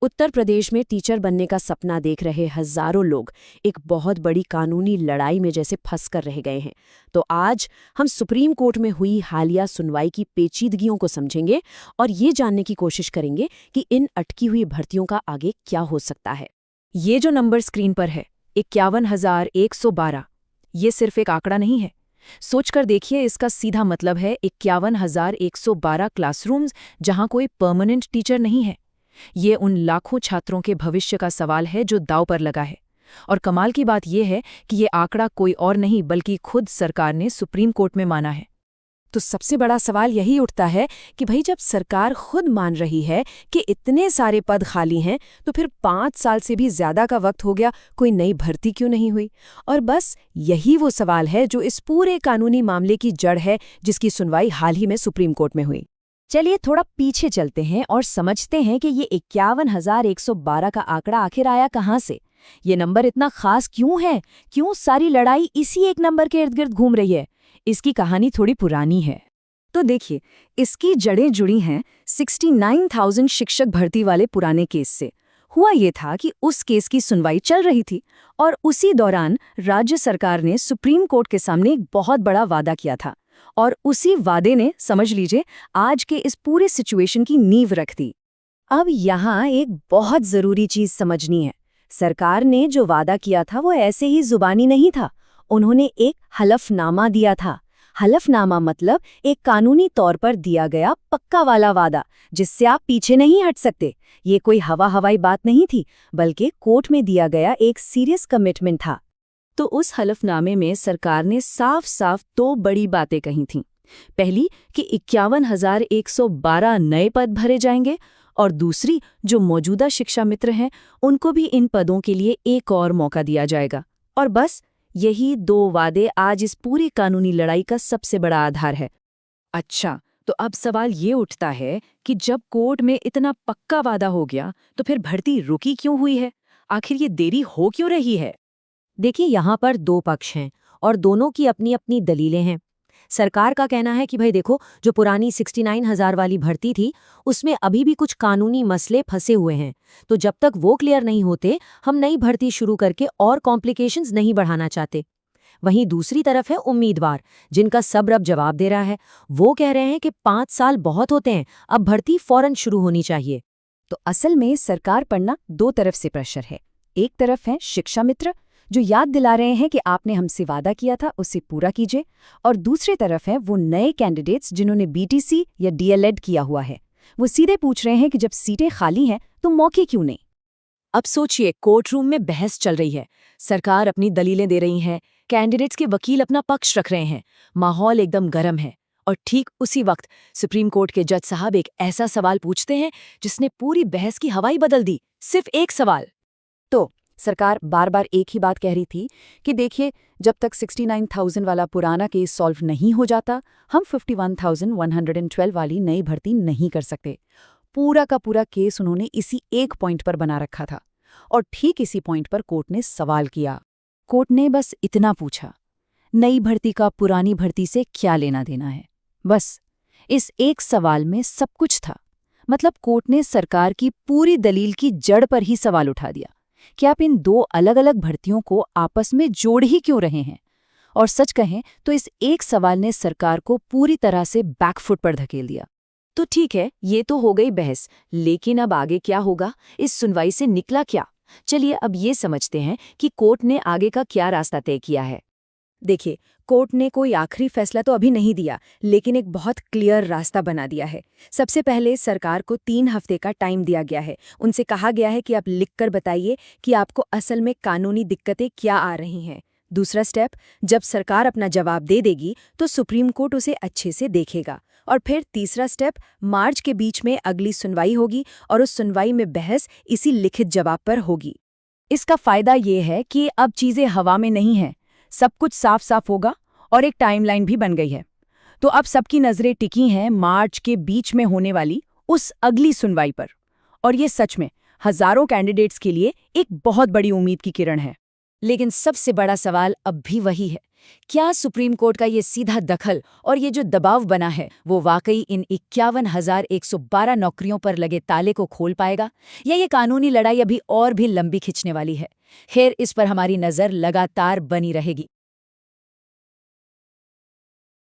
उत्तर प्रदेश में टीचर बनने का सपना देख रहे हजारों लोग एक बहुत बड़ी कानूनी लड़ाई में जैसे फंस कर रह गए हैं। तो आज हम सुप्रीम कोर्ट में हुई हालिया सुनवाई की पेचीदगियों को समझेंगे और ये जानने की कोशिश करेंगे कि इन अटकी हुई भर्तियों का आगे क्या हो सकता है। ये जो नंबर स्क्रीन पर है 51,112, ये सिर्फ एक आंकड़ा नहीं है। सोचकर देखिए, इसका सीधा मतलब है 51,112 क्लासरूम्स जहां कोई परमानेंट टीचर नहीं है। ये उन लाखों छात्रों के भविष्य का सवाल है जो दांव पर लगा है। और कमाल की बात यह है कि ये आंकड़ा कोई और नहीं बल्कि खुद सरकार ने सुप्रीम कोर्ट में माना है। तो सबसे बड़ा सवाल यही उठता है कि भाई, जब सरकार खुद मान रही है कि इतने सारे पद खाली हैं, तो फिर 5 साल से भी ज्यादा का वक्त हो गया, कोई नई भर्ती क्यों नहीं हुई? और बस यही वो सवाल है जो इस पूरे कानूनी मामले की जड़ है, जिसकी सुनवाई हाल ही में सुप्रीम कोर्ट में हुई। चलिए थोड़ा पीछे चलते हैं और समझते हैं कि ये 51,112 का आंकड़ा आखिर आया कहाँ से। ये नंबर इतना खास क्यों है? क्यों सारी लड़ाई इसी एक नंबर के इर्द गिर्द घूम रही है? इसकी कहानी थोड़ी पुरानी है। तो देखिए, इसकी जड़ें जुड़ी हैं 69,000 शिक्षक भर्ती वाले पुराने केस से। हुआ ये था कि उस केस की सुनवाई चल रही थी और उसी दौरान राज्य सरकार ने सुप्रीम कोर्ट के सामने एक बहुत बड़ा वादा किया था। और उसी वादे ने, समझ लीजिए, आज के इस पूरे सिचुएशन की नींव रख दी। अब यहाँ एक बहुत जरूरी चीज समझनी है। सरकार ने जो वादा किया था वो ऐसे ही जुबानी नहीं था। उन्होंने एक हलफनामा दिया था। हलफनामा मतलब एक कानूनी तौर पर दिया गया पक्का वाला वादा, जिससे आप पीछे नहीं हट सकते। ये कोई हवाई बात नहीं थी, बल्कि कोर्ट में दिया गया एक सीरियस कमिटमेंट था। तो उस हलफनामे में सरकार ने साफ साफ 2 बड़ी बातें कही थीं। पहली कि 51,112 नए पद भरे जाएंगे, और दूसरी, जो मौजूदा शिक्षा मित्र हैं उनको भी इन पदों के लिए एक और मौका दिया जाएगा। और बस यही 2 वादे आज इस पूरी कानूनी लड़ाई का सबसे बड़ा आधार है। अच्छा, तो अब सवाल ये उठता है कि जब कोर्ट में इतना पक्का वादा हो गया, तो फिर भर्ती रुकी क्यों हुई है? आखिर ये देरी हो क्यों रही है? देखिए, यहाँ पर 2 पक्ष हैं और दोनों की अपनी अपनी दलीलें हैं। सरकार का कहना है कि भाई देखो, जो पुरानी 69,000 वाली भर्ती थी, उसमें अभी भी कुछ कानूनी मसले फंसे हुए हैं, तो जब तक वो क्लियर नहीं होते, हम नई भर्ती शुरू करके और कॉम्प्लिकेशंस नहीं बढ़ाना चाहते। वहीं दूसरी तरफ है उम्मीदवार, जिनका सब्र अब जवाब दे रहा है। वो कह रहे हैं कि 5 साल बहुत होते हैं, अब भर्ती फौरन शुरू होनी चाहिए। तो असल में सरकार पर ना 2 तरफ से प्रेशर है। एक तरफ है शिक्षा मित्र, जो याद दिला रहे हैं कि आपने हमसे वादा किया था, उसे पूरा कीजिए। और दूसरी तरफ है वो नए कैंडिडेट्स जिन्होंने बीटीसी या डीएलएड किया हुआ है। वो सीधे पूछ रहे हैं कि जब सीटें खाली हैं तो मौके क्यों नहीं? अब सोचिए, कोर्ट रूम में बहस चल रही है। सरकार अपनी दलीलें दे रही है, कैंडिडेट्स के वकील अपना पक्ष रख रहे हैं, माहौल एकदम गर्म है। और ठीक उसी वक्त सुप्रीम कोर्ट के जज साहब एक ऐसा सवाल पूछते हैं जिसने पूरी बहस की हवा ही बदल दी। सिर्फ एक सवाल। तो सरकार बार बार एक ही बात कह रही थी कि देखिए, जब तक 69,000 वाला पुराना केस सॉल्व नहीं हो जाता, हम 51,112 वाली नई भर्ती नहीं कर सकते। पूरा का पूरा केस उन्होंने इसी एक पॉइंट पर बना रखा था। और ठीक इसी पॉइंट पर कोर्ट ने सवाल किया। कोर्ट ने बस इतना पूछा, नई भर्ती का पुरानी भर्ती से क्या लेना देना है? बस इस एक सवाल में सब कुछ था। मतलब कोर्ट ने सरकार की पूरी दलील की जड़ पर ही सवाल उठा दिया कि आप इन 2 अलग अलग भर्तियों को आपस में जोड़ ही क्यों रहे हैं। और सच कहें तो इस एक सवाल ने सरकार को पूरी तरह से बैकफुट पर धकेल दिया। तो ठीक है, ये तो हो गई बहस, लेकिन अब आगे क्या होगा? इस सुनवाई से निकला क्या? चलिए अब ये समझते हैं कि कोर्ट ने आगे का क्या रास्ता तय किया है। देखिए, कोर्ट ने कोई आखिरी फैसला तो अभी नहीं दिया, लेकिन एक बहुत क्लियर रास्ता बना दिया है। सबसे पहले सरकार को 3 हफ्ते का टाइम दिया गया है। उनसे कहा गया है कि आप लिखकर बताइए कि आपको असल में कानूनी दिक्कतें क्या आ रही हैं। दूसरा स्टेप, जब सरकार अपना जवाब दे देगी तो सुप्रीम कोर्ट उसे अच्छे से देखेगा। और फिर तीसरा स्टेप, मार्च के बीच में अगली सुनवाई होगी और उस सुनवाई में बहस इसी लिखित जवाब पर होगी। इसका फायदा ये है कि अब चीजें हवा में नहीं हैं, सब कुछ साफ साफ होगा और एक टाइमलाइन भी बन गई है। तो अब सबकी नजरें टिकी हैं मार्च के बीच में होने वाली उस अगली सुनवाई पर। और ये सच में हजारों कैंडिडेट्स के लिए एक बहुत बड़ी उम्मीद की किरण है। लेकिन सबसे बड़ा सवाल अब भी वही है, क्या सुप्रीम कोर्ट का ये सीधा दखल और ये जो दबाव बना है वो वाकई इन 51,112 नौकरियों पर लगे ताले को खोल पाएगा, या ये कानूनी लड़ाई अभी और भी लंबी खिंचने वाली है? खैर, इस पर हमारी नज़र लगातार बनी रहेगी।